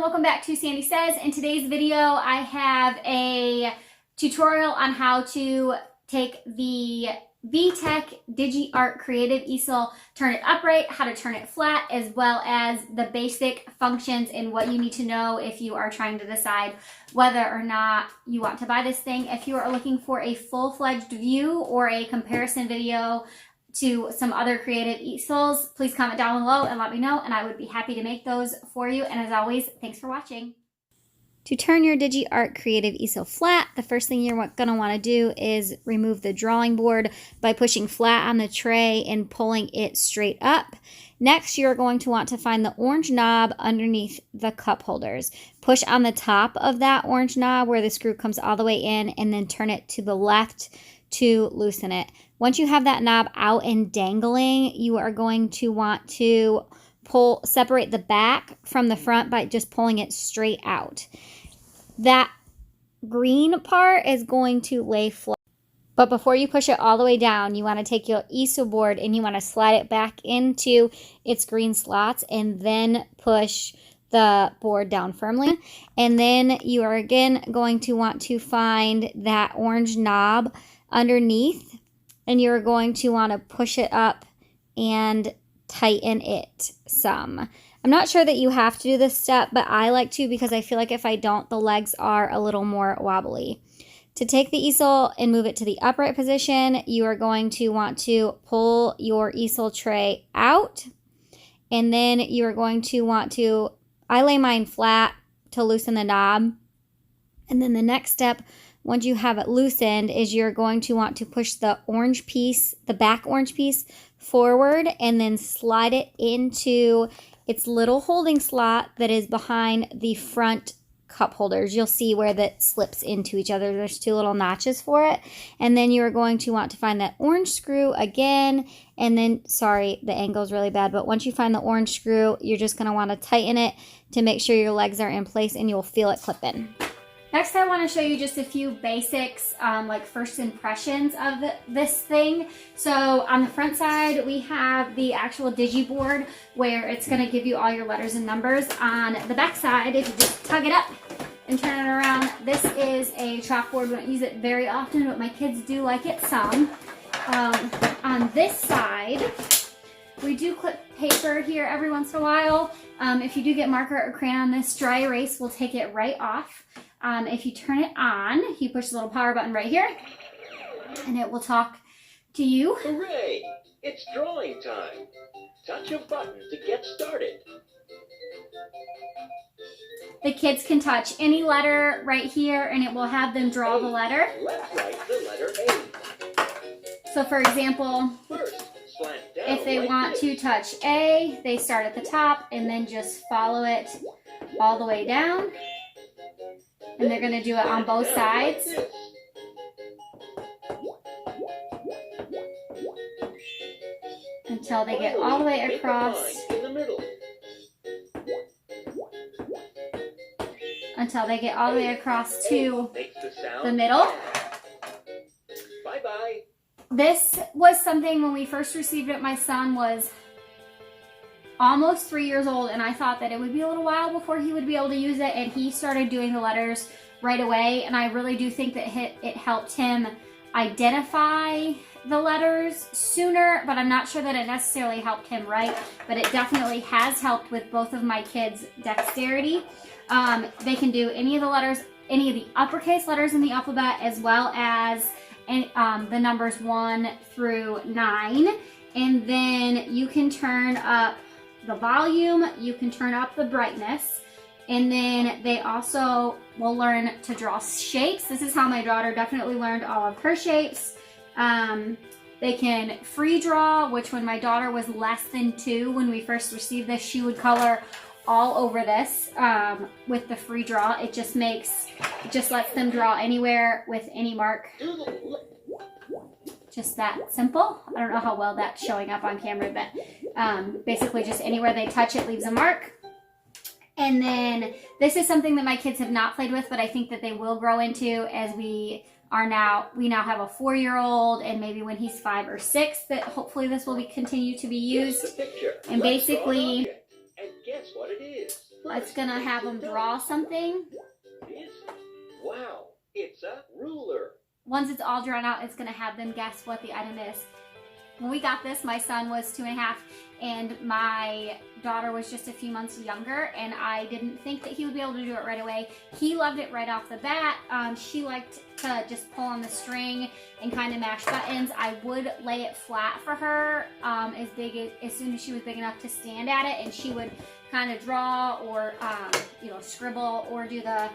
and welcome back to Sandy Says. In today's video, I have a tutorial on how to take the Tech Digi Art Creative easel, turn it upright, how to turn it flat, as well as the basic functions and what you need to know if you are trying to decide whether or not you want to buy this thing. If you are looking for a full-fledged view or a comparison video to some other creative easels, please comment down below and let me know, and I would be happy to make those for you. And as always, thanks for watching. To turn your Digi Art Creative easel flat, the first thing you're going to want to do is remove the drawing board by pushing flat on the tray and pulling it straight up. Next, you're going to want to find the orange knob underneath the cup holders. Push on the top of that orange knob where the screw comes all the way in, and then turn it to the left to loosen it. Once you have that knob out and dangling, you are going to want to separate the back from the front by just pulling it straight out. That green part is going to lay flat. But before you push it all the way down, you want to take your easel board and you want to slide it back into its green slots and then push the board down firmly. And then you are again going to want to find that orange knob underneath, and you're going to want to push it up and tighten it some. I'm not sure that you have to do this step, but I like to because I feel like if I don't, the legs are a little more wobbly. To take the easel and move it to the upright position, you are going to want to pull your easel tray out, and then you are going to want to, I lay mine flat to loosen the knob, and then the next step, once you have it loosened, is you're going to want to push the orange piece, the back orange piece, forward and then slide it into its little holding slot that is behind the front cup holders. You'll see where that slips into each other. There's two little notches for it. And then you're going to want to find that orange screw again. And then, sorry, the angle is really bad, but once you find the orange screw, you're just going to want to tighten it to make sure your legs are in place, and you'll feel it clip in. Next, I want to show you just a few basics, like first impressions of this thing. So on the front side, we have the actual digi board where it's going to give you all your letters and numbers. On the back side, if you just tug it up and turn it around, this is a chalkboard. We don't use it very often, but my kids do like it some. On this side, we do clip paper here every once in a while. If you do get marker or crayon on this, dry erase will take it right off. If you turn it on, you push the little power button right here, and it will talk to you. Hooray! It's drawing time. Touch a button to get started. The kids can touch any letter right here, and it will have them draw the letter. Let's write the letter A. So for example, First, slant down if they like want this. to touch A, they start at the top and then just follow it all the way down. And they're going to do it on both sides. Until they get all the way across. Until they get all the way across to the middle. Bye-bye. This was something when we first received it, my son was almost 3 years old, and I thought that it would be a little while before he would be able to use it, and he started doing the letters right away, and I really do think that it helped him identify the letters sooner, but I'm not sure that it necessarily helped him write, but it definitely has helped with both of my kids' dexterity. They can do any of the letters, any of the uppercase letters in the alphabet, as well as the numbers 1 through 9, and then you can turn up the volume, you can turn up the brightness, and then they also will learn to draw shapes. This is how my daughter definitely learned all of her shapes. They can free draw, which when my daughter was less than 2, when we first received this, she would color all over this with the free draw. It just lets them draw anywhere with any mark. Just that simple. I don't know how well that's showing up on camera, but basically just anywhere they touch it leaves a mark. And then this is something that my kids have not played with, but I think that they will grow into as we now have a 4-year-old, and maybe when he's 5 or 6, that hopefully this will continue to be used. And basically, and guess what it is? It's gonna have them draw something. This? Wow, it's a ruler. Once it's all drawn out, it's gonna have them guess what the item is. When we got this, my son was 2.5 and my daughter was just a few months younger, and I didn't think that he would be able to do it right away. He loved it right off the bat. She liked to just pull on the string and kind of mash buttons. I would lay it flat for her as soon as she was big enough to stand at it, and she would kind of draw or scribble or do the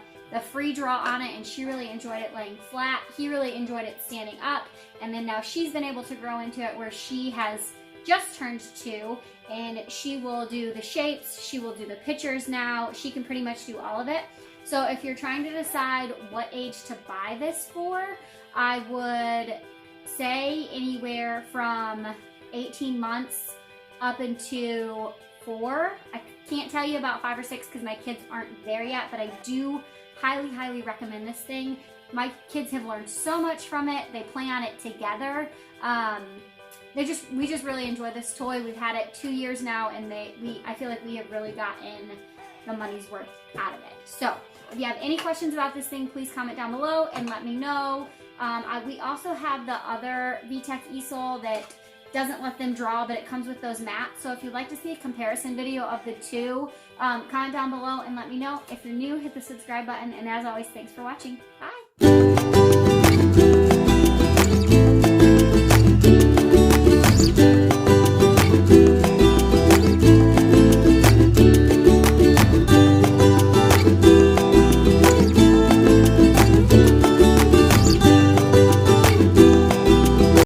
free draw on it, and she really enjoyed it laying flat. He really enjoyed it standing up, and then now she's been able to grow into it where she has just turned 2, and she will do the shapes, she will do the pictures now. She can pretty much do all of it. So if you're trying to decide what age to buy this for, I would say anywhere from 18 months up into 4. I can't tell you about 5 or 6 because my kids aren't there yet, but I do highly, highly recommend this thing. My kids have learned so much from it. They play on it together. We just really enjoy this toy. We've had it 2 years now, and I feel like we have really gotten the money's worth out of it. So if you have any questions about this thing, please comment down below and let me know. We also have the other VTech Easel that doesn't let them draw, but it comes with those mats. So if you'd like to see a comparison video of the two, comment down below and let me know. If you're new, hit the subscribe button, and as always, thanks for watching. Bye!